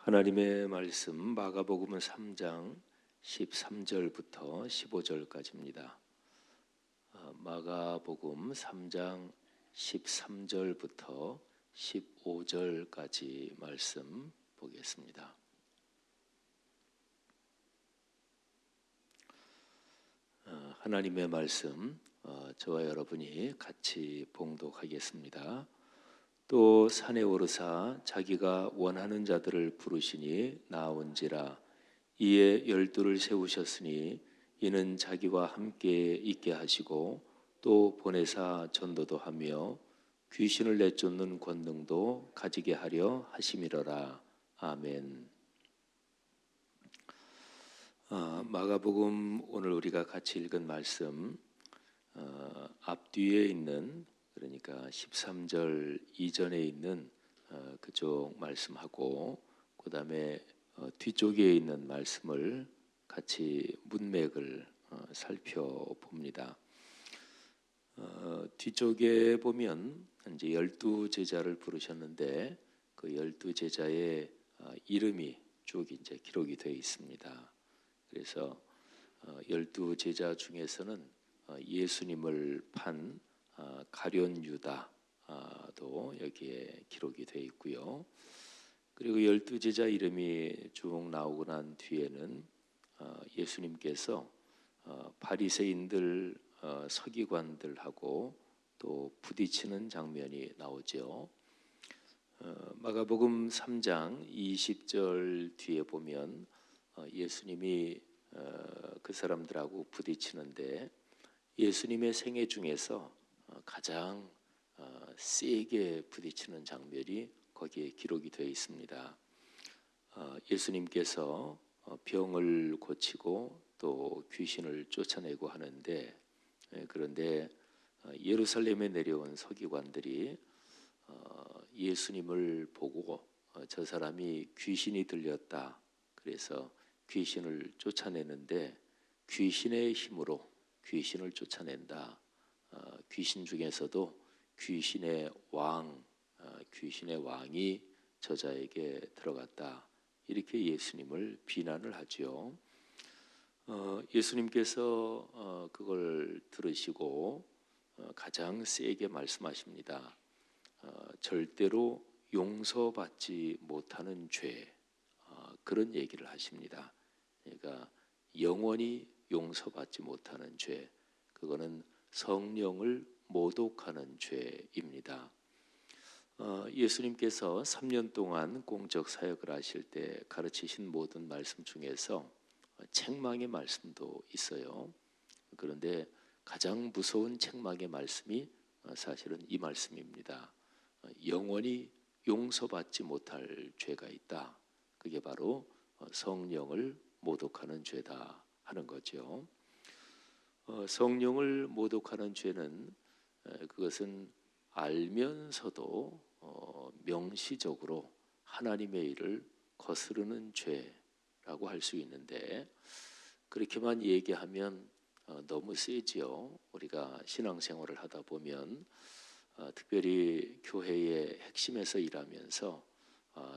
하나님의 말씀 마가복음 3장 13절부터 15절까지입니다. 마가복음 3장 13절부터 15절까지 말씀 보겠습니다. 하나님의 말씀 저와 여러분이 같이 봉독하겠습니다. 또 산에 오르사 자기가 원하는 자들을 부르시니 나온지라. 이에 12를 세우셨으니 이는 자기와 함께 있게 하시고 또 보내사 전도도 하며 귀신을 내쫓는 권능도 가지게 하려 하심이로라. 아멘. 마가복음 오늘 우리가 같이 읽은 말씀 앞뒤에 있는, 그러니까 13절 이전에 있는 그쪽 말씀하고 그 다음에 뒤쪽에 있는 말씀을 같이 문맥을 살펴봅니다. 뒤쪽에 보면 이제 12제자를 부르셨는데 그 12제자의 이름이 쭉 이제 기록이 되어 있습니다. 그래서 12제자 중에서는 예수님을 판 가룟 유다도 여기에 기록이 되어 있고요. 그리고 12제자 이름이 쭉 나오고 난 뒤에는 예수님께서 바리새인들 서기관들하고 또 부딪히는 장면이 나오죠. 마가복음 3장 20절 뒤에 보면 예수님이 그 사람들하고 부딪히는데 예수님의 생애 중에서 가장 세게 부딪히는 장면이 거기에 기록이 되어 있습니다. 예수님께서 병을 고치고 또 귀신을 쫓아내고 하는데, 그런데 예루살렘에 내려온 서기관들이 예수님을 보고 저 사람이 귀신이 들렸다, 그래서 귀신을 쫓아내는데 귀신의 힘으로 귀신을 쫓아낸다. 귀신 중에서도 귀신의 왕이 저자에게 들어갔다. 이렇게 예수님을 비난을 하죠. 예수님께서 그걸 들으시고 가장 세게 말씀하십니다. 절대로 용서받지 못하는 죄, 그런 얘기를 하십니다. 그러니까 영원히 용서받지 못하는 죄, 그거는 성령을 모독하는 죄입니다. 예수님께서 3년 동안 공적 사역을 하실 때 가르치신 모든 말씀 중에서 책망의 말씀도 있어요. 그런데 가장 무서운 책망의 말씀이 사실은 이 말씀입니다. 영원히 용서받지 못할 죄가 있다. 그게 바로 성령을 모독하는 죄다 하는 거죠. 성령을 모독하는 죄는 그것은 알면서도 명시적으로 하나님의 일을 거스르는 죄라고 할 수 있는데, 그렇게만 얘기하면 너무 세지요. 우리가 신앙생활을 하다 보면 특별히 교회의 핵심에서 일하면서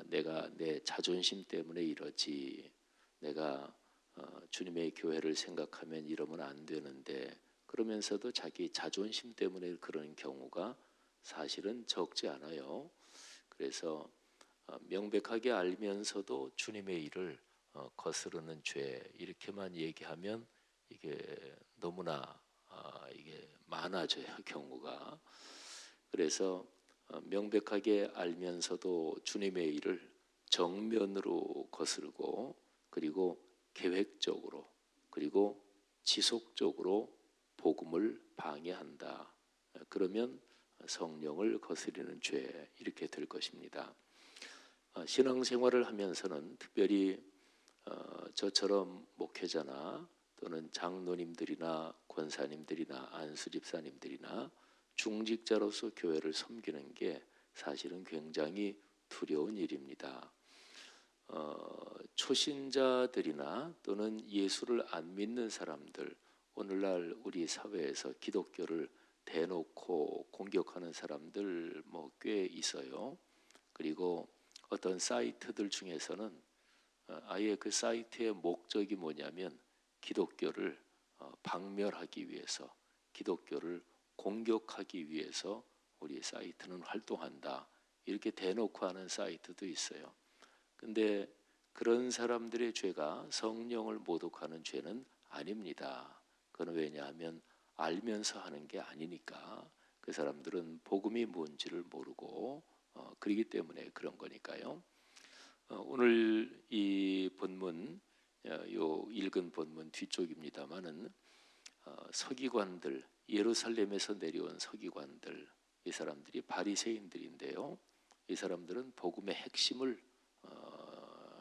내가 내 자존심 때문에 이러지, 내가 주님의 교회를 생각하면 이러면 안 되는데, 그러면서도 자기 자존심 때문에 그러는 경우가 사실은 적지 않아요. 그래서 명백하게 알면서도 주님의 일을 거스르는 죄, 이렇게만 얘기하면 이게 너무나 이게 많아져요, 경우가. 그래서 명백하게 알면서도 주님의 일을 정면으로 거스르고, 그리고 계획적으로, 그리고 지속적으로 복음을 방해한다. 그러면 성령을 거스르는 죄, 이렇게 될 것입니다. 신앙생활을 하면서는 특별히 저처럼 목회자나 또는 장로님들이나 권사님들이나 안수집사님들이나 중직자로서 교회를 섬기는 게 사실은 굉장히 두려운 일입니다. 초신자들이나 또는 예수를 안 믿는 사람들, 오늘날 우리 사회에서 기독교를 대놓고 공격하는 사람들 꽤 있어요. 그리고 어떤 사이트들 중에서는 아예 그 사이트의 목적이 뭐냐면 기독교를 박멸하기 위해서, 기독교를 공격하기 위해서 우리 사이트는 활동한다, 이렇게 대놓고 하는 사이트도 있어요. 근데 그런 사람들의 죄가 성령을 모독하는 죄는 아닙니다. 그건 왜냐하면 알면서 하는 게 아니니까. 그 사람들은 복음이 뭔지를 모르고 그러기 때문에 그런 거니까요. 오늘 이 본문, 요 읽은 본문 뒤쪽입니다마는 서기관들, 예루살렘에서 내려온 서기관들, 이 사람들이 바리새인들인데요. 이 사람들은 복음의 핵심을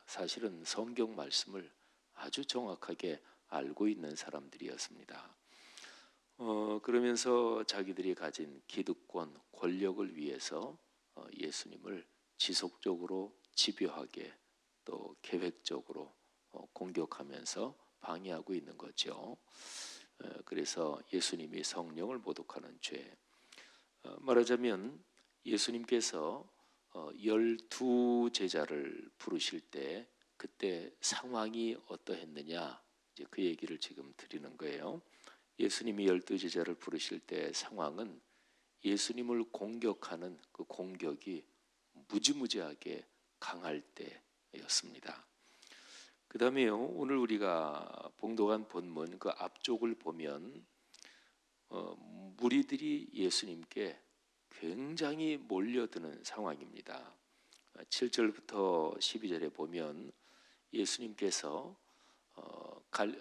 사실은 성경 말씀을 아주 정확하게 알고 있는 사람들이었습니다. 그러면서 자기들이 가진 기득권, 권력을 위해서 예수님을 지속적으로 집요하게 또 계획적으로 공격하면서 방해하고 있는 거죠. 그래서 예수님이 성령을 모독하는 죄, 말하자면 예수님께서 12제자를 부르실 때 그때 상황이 어떠했느냐, 이제 그 얘기를 지금 드리는 거예요. 예수님이 12제자를 부르실 때 상황은 예수님을 공격하는 그 공격이 무지무지하게 강할 때였습니다. 그 다음에요, 오늘 우리가 봉독한 본문 그 앞쪽을 보면 무리들이 예수님께 굉장히 몰려드는 상황입니다. 7절부터 12절에 보면 예수님께서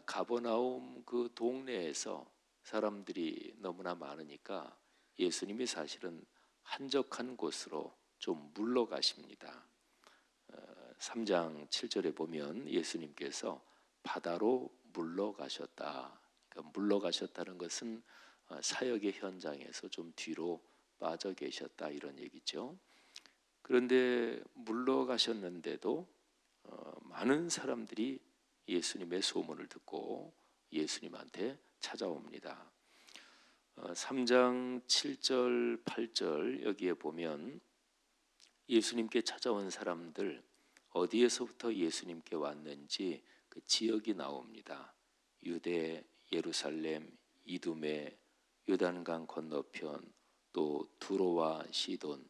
가버나움 그 동네에서 사람들이 너무나 많으니까 예수님이 사실은 한적한 곳으로 좀 물러가십니다. 3장 7절에 보면 예수님께서 바다로 물러가셨다. 그러니까 물러가셨다는 것은 사역의 현장에서 좀 뒤로 빠져 계셨다, 이런 얘기죠. 그런데 물러가셨는데도 많은 사람들이 예수님의 소문을 듣고 예수님한테 찾아옵니다. 3장 7절 8절 여기에 보면 예수님께 찾아온 사람들, 어디에서부터 예수님께 왔는지 그 지역이 나옵니다. 유대, 예루살렘, 이두메, 요단강 건너편, 또 두로와 시돈,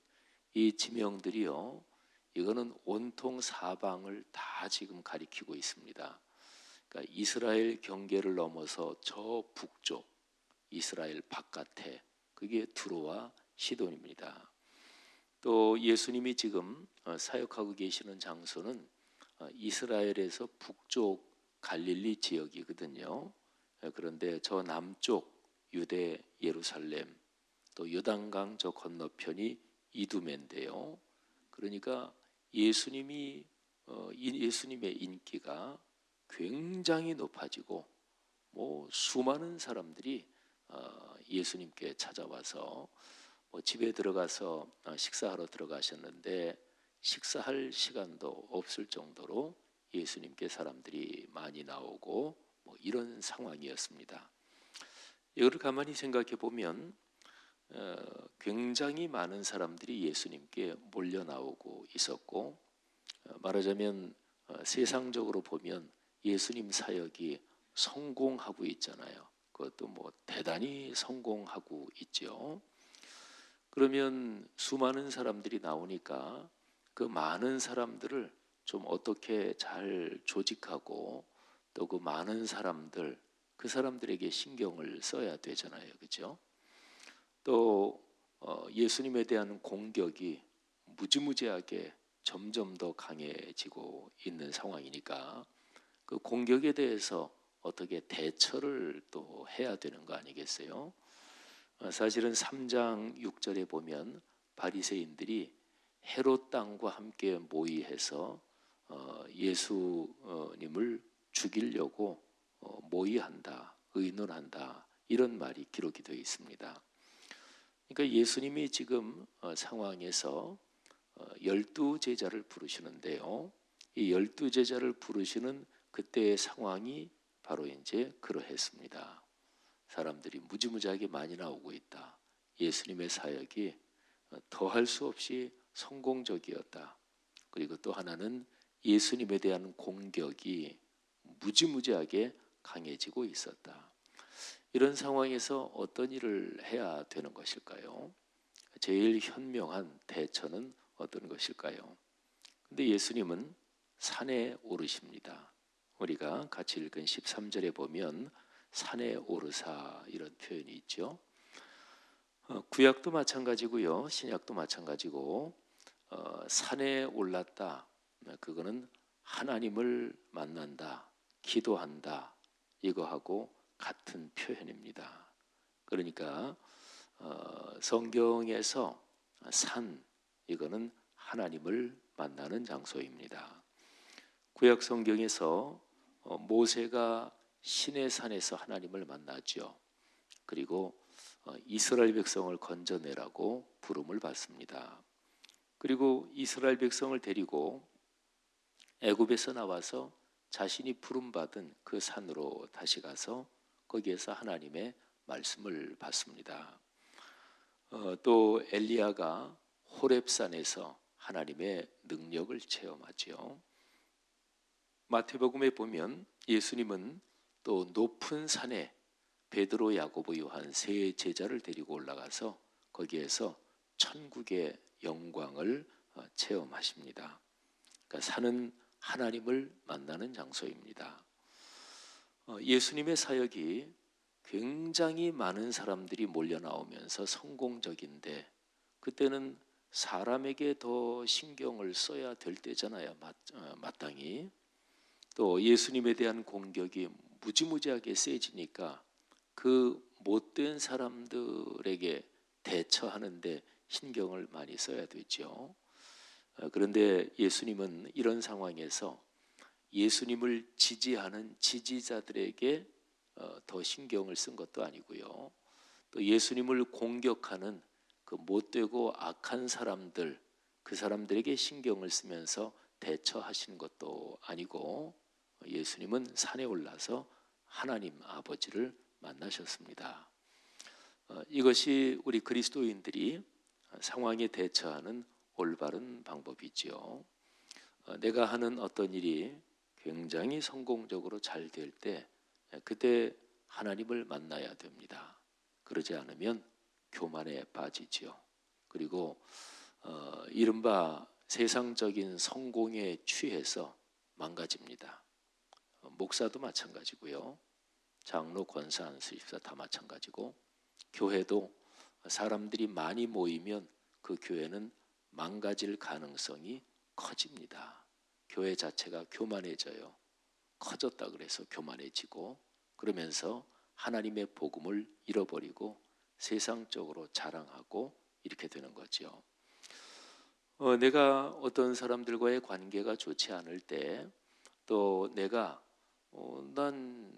이 지명들이요, 이거는 온통 사방을 다 지금 가리키고 있습니다. 그러니까 이스라엘 경계를 넘어서 저 북쪽, 이스라엘 바깥에, 그게 두로와 시돈입니다. 또 예수님이 지금 사역하고 계시는 장소는 이스라엘에서 북쪽 갈릴리 지역이거든요. 그런데 저 남쪽 유대 예루살렘, 또 요단강 저 건너편이 이두메인데요. 그러니까 예수님의 인기가 굉장히 높아지고 수많은 사람들이 예수님께 찾아와서 집에 들어가서 식사하러 들어가셨는데 식사할 시간도 없을 정도로 예수님께 사람들이 많이 나오고 이런 상황이었습니다. 이거를 가만히 생각해 보면 굉장히 많은 사람들이 예수님께 몰려 나오고 있었고, 말하자면 세상적으로 보면 예수님 사역이 성공하고 있잖아요. 그것도 대단히 성공하고 있죠. 그러면 수많은 사람들이 나오니까 그 많은 사람들을 좀 어떻게 잘 조직하고 또 그 많은 사람들, 그 사람들에게 신경을 써야 되잖아요. 그렇죠? 또 예수님에 대한 공격이 무지무지하게 점점 더 강해지고 있는 상황이니까 그 공격에 대해서 어떻게 대처를 또 해야 되는 거 아니겠어요? 사실은 3장 6절에 보면 바리새인들이 헤롯 땅과 함께 모의해서 예수님을 죽이려고 모의한다, 의논한다, 이런 말이 기록이 되어 있습니다. 그러니까 예수님이 지금 상황에서 12제자를 부르시는데요. 이 12제자를 부르시는 그때의 상황이 바로 이제 그러했습니다. 사람들이 무지무지하게 많이 나오고 있다. 예수님의 사역이 더할 수 없이 성공적이었다. 그리고 또 하나는 예수님에 대한 공격이 무지무지하게 강해지고 있었다. 이런 상황에서 어떤 일을 해야 되는 것일까요? 제일 현명한 대처는 어떤 것일까요? 근데 예수님은 산에 오르십니다. 우리가 같이 읽은 13절에 보면 산에 오르사 이런 표현이 있죠. 구약도 마찬가지고요, 신약도 마찬가지고 산에 올랐다. 그거는 하나님을 만난다, 기도한다 이거하고 같은 표현입니다. 그러니까 성경에서 산 이거는 하나님을 만나는 장소입니다. 구약 성경에서 모세가 시내 산에서 하나님을 만나죠. 그리고 이스라엘 백성을 건져내라고 부름을 받습니다. 그리고 이스라엘 백성을 데리고 애굽에서 나와서 자신이 부름받은 그 산으로 다시 가서 거기에서 하나님의 말씀을 받습니다. 또 엘리야가 호렙산에서 하나님의 능력을 체험하죠. 마태복음에 보면 예수님은 또 높은 산에 베드로, 야고보, 요한 세 제자를 데리고 올라가서 거기에서 천국의 영광을 체험하십니다. 그러니까 산은 하나님을 만나는 장소입니다. 예수님의 사역이 굉장히 많은 사람들이 몰려 나오면서 성공적인데 그때는 사람에게 더 신경을 써야 될 때잖아요. 마땅히. 또 예수님에 대한 공격이 무지무지하게 세지니까 그 못된 사람들에게 대처하는데 신경을 많이 써야 되죠. 그런데 예수님은 이런 상황에서 예수님을 지지하는 지지자들에게 더 신경을 쓴 것도 아니고요. 또 예수님을 공격하는 그 못되고 악한 사람들, 그 사람들에게 신경을 쓰면서 대처하시는 것도 아니고 예수님은 산에 올라서 하나님 아버지를 만나셨습니다. 이것이 우리 그리스도인들이 상황에 대처하는 올바른 방법이지요. 내가 하는 어떤 일이 굉장히 성공적으로 잘 될 때 그때 하나님을 만나야 됩니다. 그러지 않으면 교만에 빠지지요. 그리고 이른바 세상적인 성공에 취해서 망가집니다. 목사도 마찬가지고요. 장로, 권사, 안수집사 다 마찬가지고 교회도 사람들이 많이 모이면 그 교회는 망가질 가능성이 커집니다. 교회 자체가 교만해져요. 커졌다 그래서 교만해지고 그러면서 하나님의 복음을 잃어버리고 세상적으로 자랑하고 이렇게 되는 거죠. 내가 어떤 사람들과의 관계가 좋지 않을 때 또 내가 난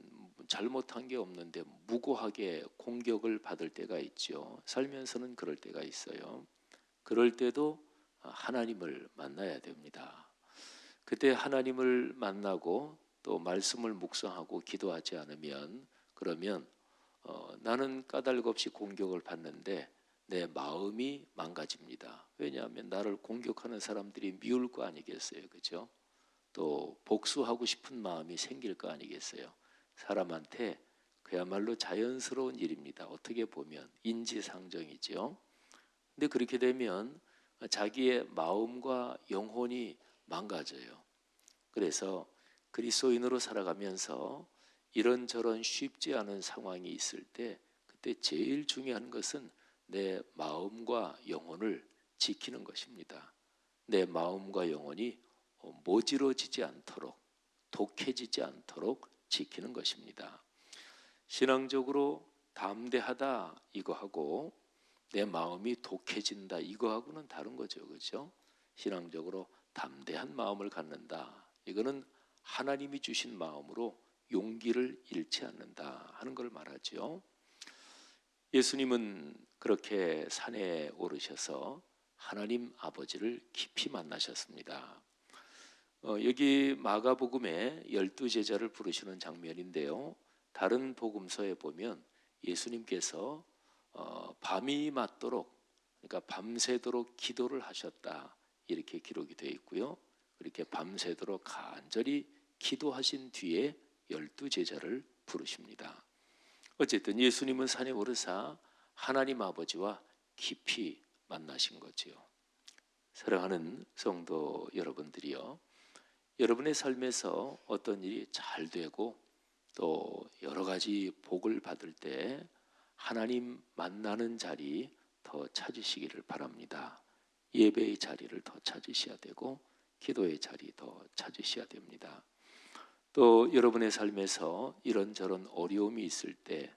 잘못한 게 없는데 무고하게 공격을 받을 때가 있죠. 살면서는 그럴 때가 있어요. 그럴 때도 하나님을 만나야 됩니다. 그때 하나님을 만나고 또 말씀을 묵상하고 기도하지 않으면 그러면 나는 까닭없이 공격을 받는데 내 마음이 망가집니다. 왜냐하면 나를 공격하는 사람들이 미울 거 아니겠어요, 그죠? 또 복수하고 싶은 마음이 생길 거 아니겠어요? 사람한테 그야말로 자연스러운 일입니다. 어떻게 보면 인지상정이죠. 근데 그렇게 되면 자기의 마음과 영혼이 망가져요. 그래서 그리스도인으로 살아가면서 이런저런 쉽지 않은 상황이 있을 때 그때 제일 중요한 것은 내 마음과 영혼을 지키는 것입니다. 내 마음과 영혼이 모질어지지 않도록 독해지지 않도록 지키는 것입니다. 신앙적으로 담대하다 이거하고 내 마음이 독해진다 이거하고는 다른 거죠. 그렇죠? 신앙적으로 담대한 마음을 갖는다. 이거는 하나님이 주신 마음으로 용기를 잃지 않는다 하는 걸 말하죠. 예수님은 그렇게 산에 오르셔서 하나님 아버지를 깊이 만나셨습니다. 여기 마가복음에 12제자를 부르시는 장면인데요. 다른 복음서에 보면 예수님께서 밤이 맞도록 그러니까 밤새도록 기도를 하셨다 이렇게 기록이 되어 있고요. 밤새도록 간절히 기도하신 뒤에 12제자를 부르십니다. 어쨌든 예수님은 산에 오르사 하나님 아버지와 깊이 만나신 거지요. 사랑하는 성도 여러분들이요, 여러분의 삶에서 어떤 일이 잘 되고 또 여러 가지 복을 받을 때 하나님 만나는 자리 더 찾으시기를 바랍니다. 예배의 자리를 더 찾으셔야 되고 기도의 자리 더 찾으셔야 됩니다. 또 여러분의 삶에서 이런저런 어려움이 있을 때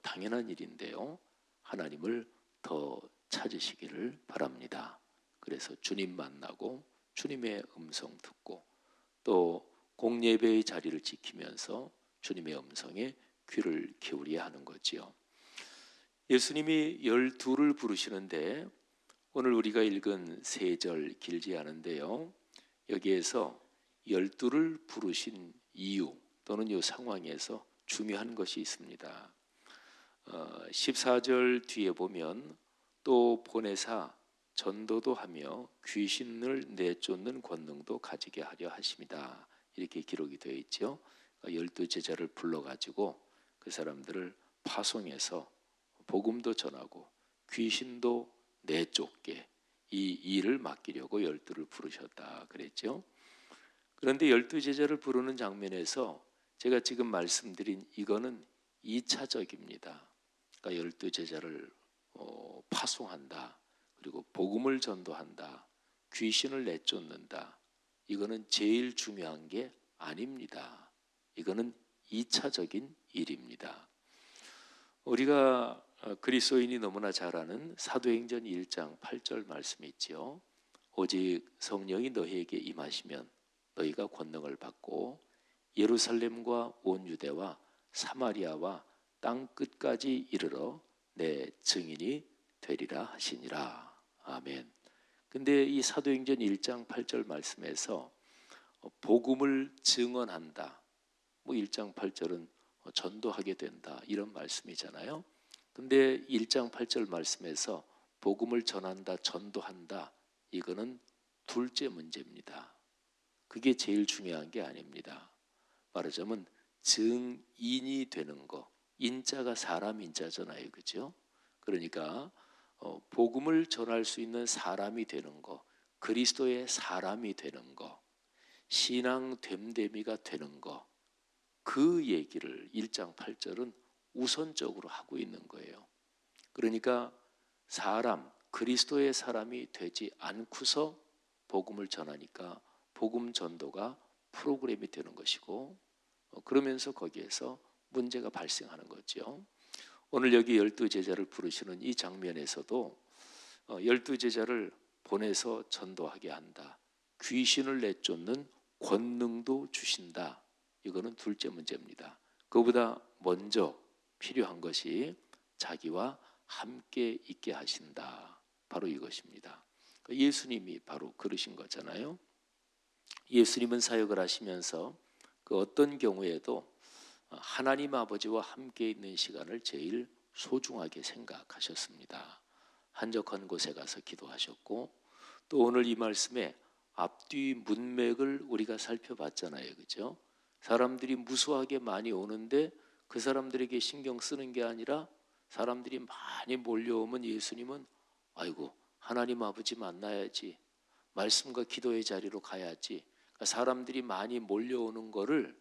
당연한 일인데요, 하나님을 더 찾으시기를 바랍니다. 그래서 주님 만나고 주님의 음성 듣고 또 공예배의 자리를 지키면서 주님의 음성에 귀를 기울여야 하는 거지요. 예수님이 12를 부르시는데 오늘 우리가 읽은 3절 길지 않은데요, 여기에서 12를 부르신 이유 또는 이 상황에서 중요한 것이 있습니다. 14절 뒤에 보면 또 보내사 전도도 하며 귀신을 내쫓는 권능도 가지게 하려 하십니다. 이렇게 기록이 되어 있죠. 12제자를 불러가지고 그 사람들을 파송해서 복음도 전하고 귀신도 내쫓게 이 일을 맡기려고 12를 부르셨다 그랬죠. 그런데 12제자를 부르는 장면에서 제가 지금 말씀드린 이거는 2차적입니다. 그러니까 12제자를 파송한다, 그리고 복음을 전도한다, 귀신을 내쫓는다, 이거는 제일 중요한 게 아닙니다. 이거는 2차적인 일입니다. 우리가 그리스도인이 너무나 잘 아는 사도행전 1장 8절 말씀이 있죠. 오직 성령이 너희에게 임하시면 너희가 권능을 받고 예루살렘과 온 유대와 사마리아와 땅 끝까지 이르러 내 증인이 되리라 하시니라. 아멘. 근데 이 사도행전 1장 8절 말씀에서 복음을 증언한다, 뭐 1장 8절은 전도하게 된다 이런 말씀이잖아요. 근데 1장 8절 말씀에서 복음을 전한다, 전도한다, 이거는 둘째 문제입니다. 그게 제일 중요한 게 아닙니다. 말하자면 증인이 되는 거, 인자가 사람 인자잖아요, 그죠? 그러니까 복음을 전할 수 있는 사람이 되는 거, 그리스도의 사람이 되는 거, 신앙 됨됨이가 되는 거, 그 얘기를 1장 8절은 우선적으로 하고 있는 거예요. 그러니까 사람, 그리스도의 사람이 되지 않고서 복음을 전하니까 복음 전도가 프로그램이 되는 것이고, 그러면서 거기에서 문제가 발생하는 거죠. 오늘 여기 12제자를 부르시는 이 장면에서도 12제자를 보내서 전도하게 한다, 귀신을 내쫓는 권능도 주신다, 이거는 둘째 문제입니다. 그보다 먼저 필요한 것이 자기와 함께 있게 하신다, 바로 이것입니다. 예수님이 바로 그러신 거잖아요. 예수님은 사역을 하시면서 그 어떤 경우에도 하나님 아버지와 함께 있는 시간을 제일 소중하게 생각하셨습니다. 한적한 곳에 가서 기도하셨고, 또 오늘 이 말씀에 앞뒤 문맥을 우리가 살펴봤잖아요, 그죠? 사람들이 무수하게 많이 오는데 그 사람들에게 신경 쓰는 게 아니라 사람들이 많이 몰려오면 예수님은 아이고 하나님 아버지 만나야지, 말씀과 기도의 자리로 가야지, 그러니까 사람들이 많이 몰려오는 거를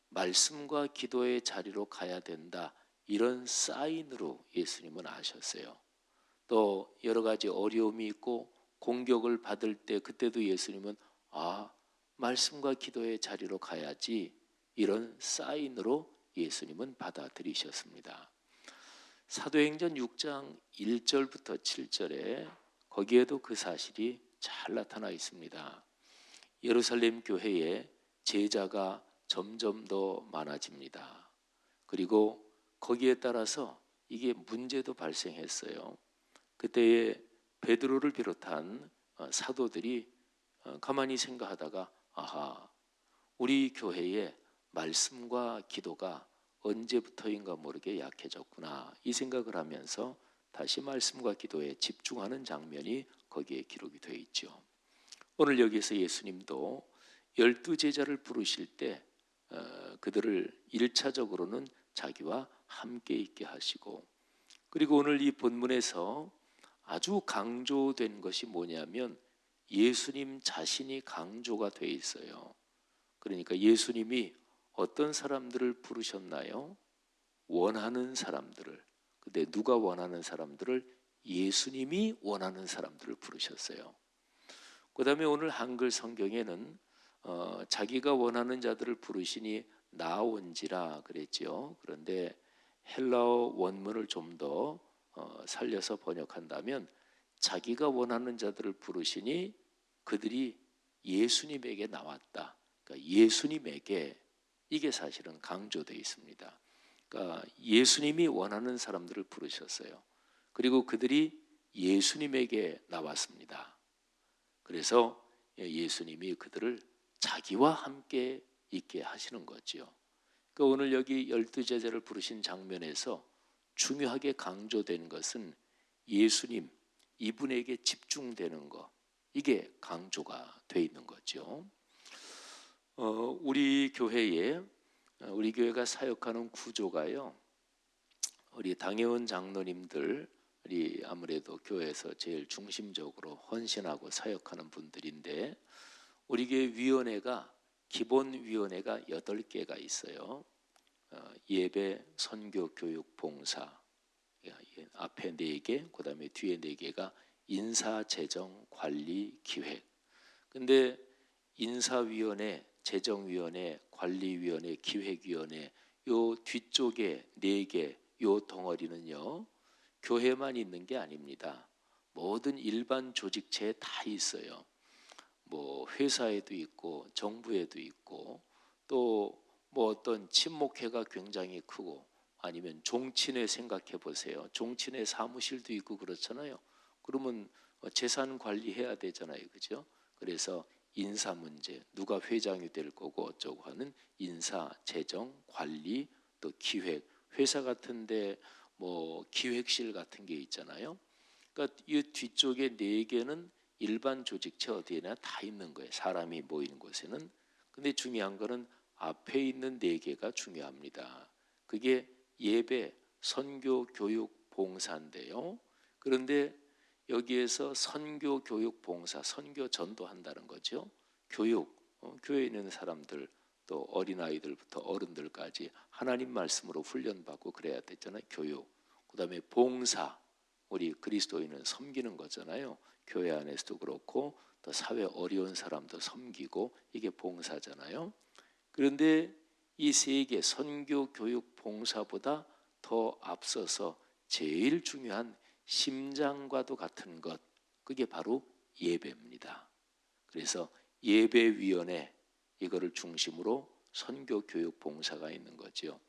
말씀과 기도의 자리로 가야 된다, 이런 사인으로 예수님은 아셨어요. 또 여러 가지 어려움이 있고 공격을 받을 때 그때도 예수님은 말씀과 기도의 자리로 가야지, 이런 사인으로 예수님은 받아들이셨습니다. 사도행전 6장 1절부터 7절에 거기에도 그 사실이 잘 나타나 있습니다. 예루살렘 교회에 제자가 점점 더 많아집니다. 그리고 거기에 따라서 이게 문제도 발생했어요. 그때에 베드로를 비롯한 사도들이 가만히 생각하다가 우리 교회에 말씀과 기도가 언제부터인가 모르게 약해졌구나, 이 생각을 하면서 다시 말씀과 기도에 집중하는 장면이 거기에 기록이 되어 있죠. 오늘 여기에서 예수님도 열두 제자를 부르실 때 그들을 1차적으로는 자기와 함께 있게 하시고, 그리고 오늘 이 본문에서 아주 강조된 것이 뭐냐면 예수님 자신이 강조가 돼 있어요. 그러니까 예수님이 어떤 사람들을 부르셨나요? 원하는 사람들을. 근데 누가 원하는 사람들을? 예수님이 원하는 사람들을 부르셨어요. 그 다음에 오늘 한글 성경에는 자기가 원하는 자들을 부르시니 나온지라 그랬죠. 그런데 헬라어 원문을 좀 더 살려서 번역한다면 자기가 원하는 자들을 부르시니 그들이 예수님에게 나왔다. 그러니까 예수님에게, 이게 사실은 강조되어 있습니다. 그러니까 예수님이 원하는 사람들을 부르셨어요. 그리고 그들이 예수님에게 나왔습니다. 그래서 예수님이 그들을 자기와 함께 있게 하시는 거죠. 그러니까 오늘 여기 12제자를 부르신 장면에서 중요하게 강조된 것은 예수님, 이분에게 집중되는 것, 이게 강조가 돼 있는 거죠. 우리 교회가 사역하는 구조가요, 우리 당회원 장로님들이 아무래도 교회에서 제일 중심적으로 헌신하고 사역하는 분들인데, 우리 교회 위원회가, 기본 위원회가 8개가 있어요. 예배, 선교, 교육, 봉사, 앞에 4개, 그 다음에 뒤에 4개가 인사, 재정, 관리, 기획. 근데 인사위원회, 재정위원회, 관리위원회, 기획위원회, 요 뒤쪽에 4개, 요 덩어리는요, 교회만 있는 게 아닙니다. 모든 일반 조직체에 다 있어요. 뭐 회사에도 있고 정부에도 있고, 또 뭐 어떤 친목회가 굉장히 크고, 아니면 종친회 생각해 보세요. 종친회 사무실도 있고 그렇잖아요. 그러면 재산 관리해야 되잖아요, 그죠? 그래서 인사 문제, 누가 회장이 될 거고 어쩌고 하는 인사, 재정, 관리, 또 기획. 회사 같은데 뭐 기획실 같은 게 있잖아요. 그러니까 이 뒤쪽에 4개는 일반 조직체 어디에나 다 있는 거예요. 사람이 모이는 곳에는. 근데 중요한 거는 앞에 있는 4개가 중요합니다. 그게 예배, 선교, 교육, 봉사인데요. 그런데 여기에서 선교, 교육, 봉사, 선교 전도한다는 거죠. 교육, 교회에 있는 사람들, 또 어린아이들부터 어른들까지 하나님 말씀으로 훈련받고 그래야 되잖아요. 교육. 그 다음에 봉사, 우리 그리스도인은 섬기는 거잖아요. 교회 안에서도 그렇고 또 사회 어려운 사람도 섬기고, 이게 봉사잖아요. 그런데 이 3개, 선교, 교육, 봉사보다 더 앞서서 제일 중요한 심장과도 같은 것, 그게 바로 예배입니다. 그래서 예배위원회, 이거를 중심으로 선교, 교육, 봉사가 있는 거죠.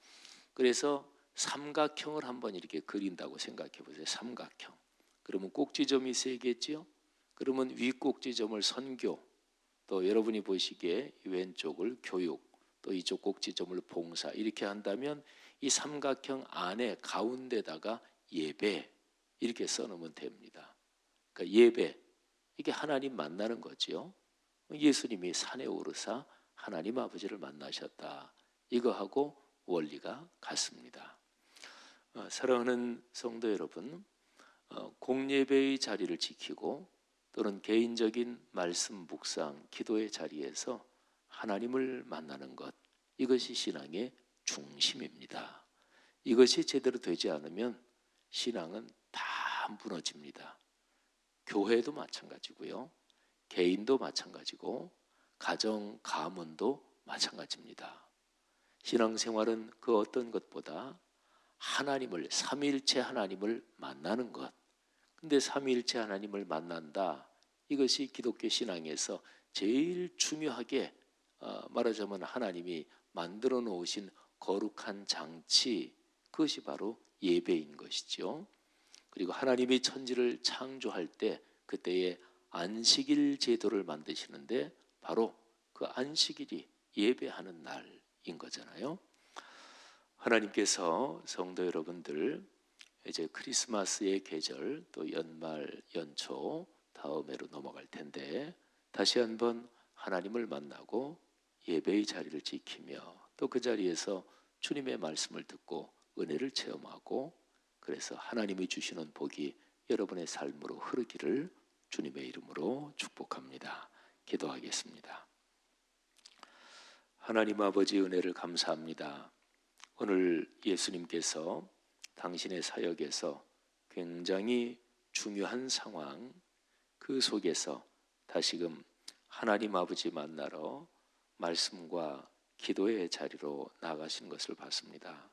그래서 삼각형을 한번 이렇게 그린다고 생각해 보세요. 삼각형. 그러면 꼭지점이 3개죠. 그러면 위 꼭지점을 선교, 또 여러분이 보시기에 왼쪽을 교육, 또 이쪽 꼭지점을 봉사, 이렇게 한다면 이 삼각형 안에 가운데다가 예배, 이렇게 써놓으면 됩니다. 그러니까 예배, 이게 하나님 만나는 거죠. 예수님이 산에 오르사 하나님 아버지를 만나셨다. 이거하고 원리가 같습니다. 사랑하는 성도 여러분, 공예배의 자리를 지키고 또는 개인적인 말씀 묵상, 기도의 자리에서 하나님을 만나는 것, 이것이 신앙의 중심입니다. 이것이 제대로 되지 않으면 신앙은 다 무너집니다. 교회도 마찬가지고요, 개인도 마찬가지고, 가정, 가문도 마찬가지입니다. 신앙생활은 그 어떤 것보다 하나님을, 삼위일체 하나님을 만나는 것. 근데 삼위일체 하나님을 만난다, 이것이 기독교 신앙에서 제일 중요하게 말하자면 하나님이 만들어 놓으신 거룩한 장치, 그것이 바로 예배인 것이죠. 그리고 하나님이 천지를 창조할 때 그때에 안식일 제도를 만드시는데 바로 그 안식일이 예배하는 날인 거잖아요. 하나님께서 성도 여러분들, 이제 크리스마스의 계절, 또 연말 연초 다음해로 넘어갈 텐데, 다시 한번 하나님을 만나고 예배의 자리를 지키며 또 그 자리에서 주님의 말씀을 듣고 은혜를 체험하고 그래서 하나님이 주시는 복이 여러분의 삶으로 흐르기를 주님의 이름으로 축복합니다. 기도하겠습니다. 하나님 아버지 은혜를 감사합니다. 오늘 예수님께서 당신의 사역에서 굉장히 중요한 상황 그 속에서 다시금 하나님 아버지 만나러 말씀과 기도의 자리로 나가신 것을 봤습니다.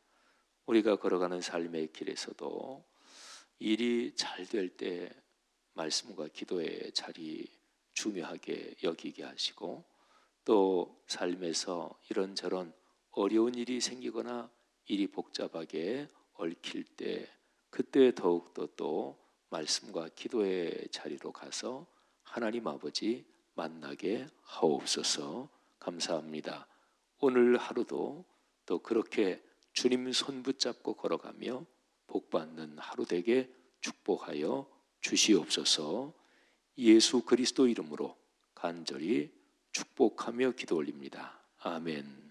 우리가 걸어가는 삶의 길에서도 일이 잘 될 때 말씀과 기도의 자리 중요하게 여기게 하시고 또 삶에서 이런저런 어려운 일이 생기거나 일이 복잡하게 얽힐 때 그때 더욱더 또 말씀과 기도의 자리로 가서 하나님 아버지 만나게 하옵소서. 감사합니다. 오늘 하루도 또 그렇게 주님 손 붙잡고 걸어가며 복받는 하루 되게 축복하여 주시옵소서. 예수 그리스도 이름으로 간절히 축복하며 기도 올립니다. 아멘.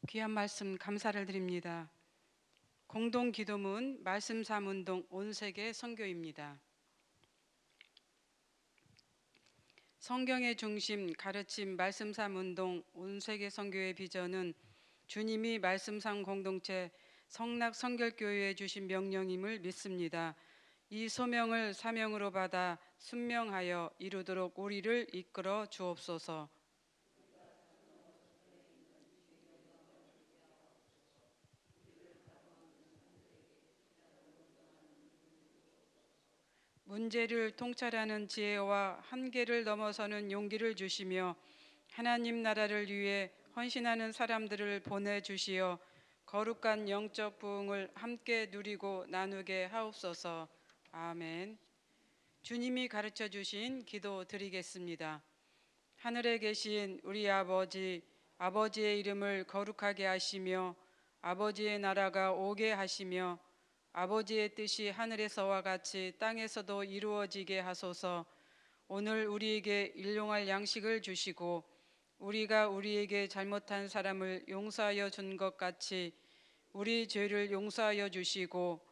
귀한 말씀 감사를 드립니다. 공동 기도문 말씀 삼운동 온 세계 선교입니다. 성경의 중심 가르침 말씀 삼운동 온 세계 선교의 비전은 주님이 말씀 삼 공동체 성낙 성결교회에 주신 명령임을 믿습니다. 이 소명을 사명으로 받아 순명하여 이루도록 우리를 이끌어 주옵소서. 문제를 통찰하는 지혜와 한계를 넘어서는 용기를 주시며 하나님 나라를 위해 헌신하는 사람들을 보내주시어 거룩한 영적 부흥을 함께 누리고 나누게 하옵소서. 아멘. 주님이 가르쳐 주신 기도 드리겠습니다. 하늘에 계신 우리 아버지, 아버지의 이름을 거룩하게 하시며 아버지의 나라가 오게 하시며 아버지의 뜻이 하늘에서와 같이 땅에서도 이루어지게 하소서. 오늘 우리에게 일용할 양식을 주시고 우리가 우리에게 잘못한 사람을 용서하여 준 것 같이 우리 죄를 용서하여 주시고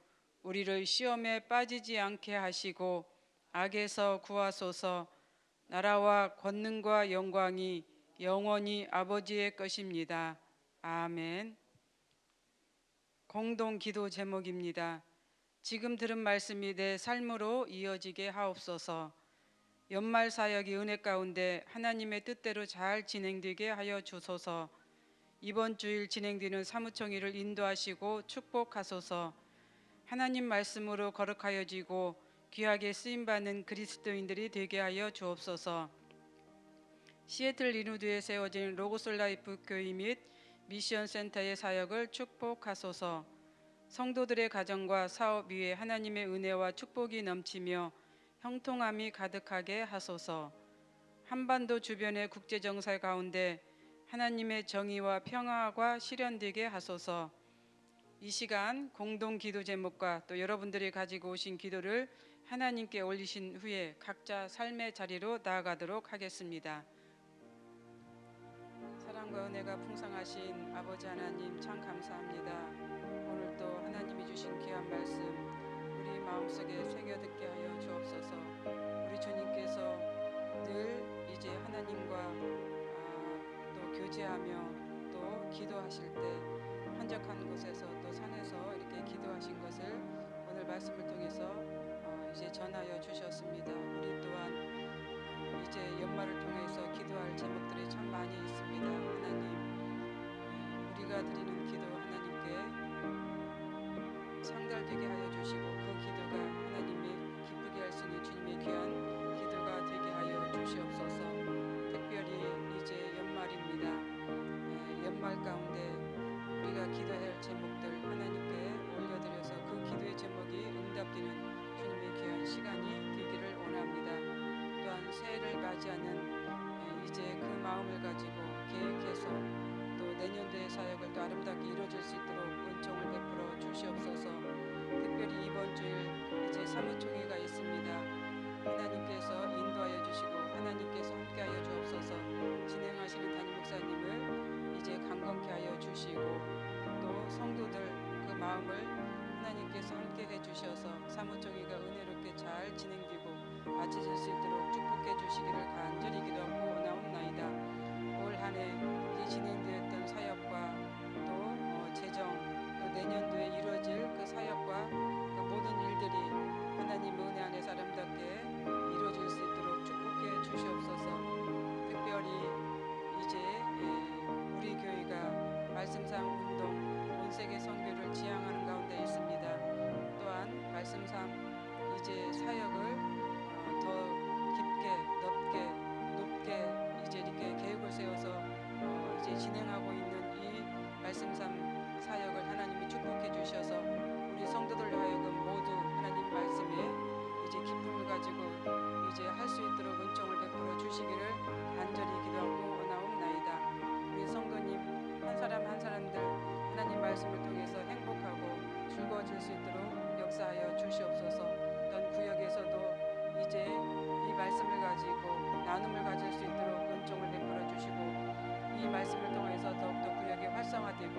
우리를 시험에 빠지지 않게 하시고 악에서 구하소서. 나라와 권능과 영광이 영원히 아버지의 것입니다. 아멘. 공동 기도 제목입니다. 지금 들은 말씀이 내 삶으로 이어지게 하옵소서. 연말 사역이 은혜 가운데 하나님의 뜻대로 잘 진행되게 하여 주소서. 이번 주일 진행되는 사무총회를 인도하시고 축복하소서. 하나님 말씀으로 거룩하여지고 귀하게 쓰임받는 그리스도인들이 되게 하여 주옵소서. 시애틀 리누드에 세워진 로고솔라이프 교회 및 미션 센터의 사역을 축복하소서. 성도들의 가정과 사업 위에 하나님의 은혜와 축복이 넘치며 형통함이 가득하게 하소서. 한반도 주변의 국제정세 가운데 하나님의 정의와 평화가 실현되게 하소서. 이 시간 공동 기도 제목과 또 여러분들이 가지고 오신 기도를 하나님께 올리신 후에 각자 삶의 자리로 나아가도록 하겠습니다. 사랑과 은혜가 풍성하신 아버지 하나님 참 감사합니다. 오늘도 하나님이 주신 귀한 말씀 우리 마음속에 새겨듣게 하여 주옵소서. 우리 주님께서 늘 이제 하나님과 또 교제하며 또 기도하실 때 한적한 곳에서 또 산에서 이렇게 기도하신 것을 오늘 말씀을 통해서 이제 전하여 주셨습니다. 우리 또한 이제 연말을 통해서 기도할 제목들이 참 많이 있습니다. 하나님, 우리가 드리는 기도 하나님께 상달되게 하여 주시고 그 기도가 하나님이 기쁘게 할 수 있는 주님의 귀한 기도가 되게 하여 주시옵소서. 특별히 이제 연말입니다. 연말 가운데 우리가 기도해야 할 제목들 하나님께 올려드려서 그 기도의 제목이 응답되는 주님의 귀한 시간이 되기를 원합니다. 또한 새해를 맞이하는 이제 그 마음을 가지고 계획해서 또 내년도의 사역을 또 아름답게 이루어질 수 있도록 은총을 베풀어 주시옵소서. 특별히 이번 주일 이제 사무총회가 있습니다. 하나님께서 인도하여 주시고 하나님께서 함께하여 주옵소서. 진행하시는 담임 목사님을 이제 강건케 하여 주시고 또 성도들 그 마음을 하나님께서 함께해 주셔서 사무총회가 은혜롭게 잘 진행되고 마쳐질 수 있도록 축복해 주시기를 간절히 기도하고 원하옵나이다. 올 한 해 이제 진행되었던 사역과 또 재정 또 내년도에 이루어질 그 사역과 그 모든 일들이 하나님 은혜 안에서 아름답게 이루어질 수 있도록 축복해 주시옵소서. 특별히 이제 우리 교회가 말씀상 운동 온 세계 선교를 지향하는 가운데 있습니다. 또한 말씀상 이제 사역을 더 깊게 높게 이제 이렇게 계획을 세워서 이제 진행하고 있는 이 말씀상 사역을 하나님이 축복해 주셔서 우리 성도들로 하여금 모두 하나님 말씀에 이제 기쁨을 가지고 이제 할 수 있도록 은총을 베풀어 주시기를 간절히 기도하고 원하옵나이다. 우리 성도님 한 사람 한 사람들 하나님 말씀을 통해서 행복하고 즐거워질 수 있도록 역사하여 주시옵소서. 어떤 구역에서도 이제 이 말씀을 가지고 나눔을 가질 수 있도록 은총을 베풀어 주시고 이 말씀을 통해서 더욱더 구역이 활성화되고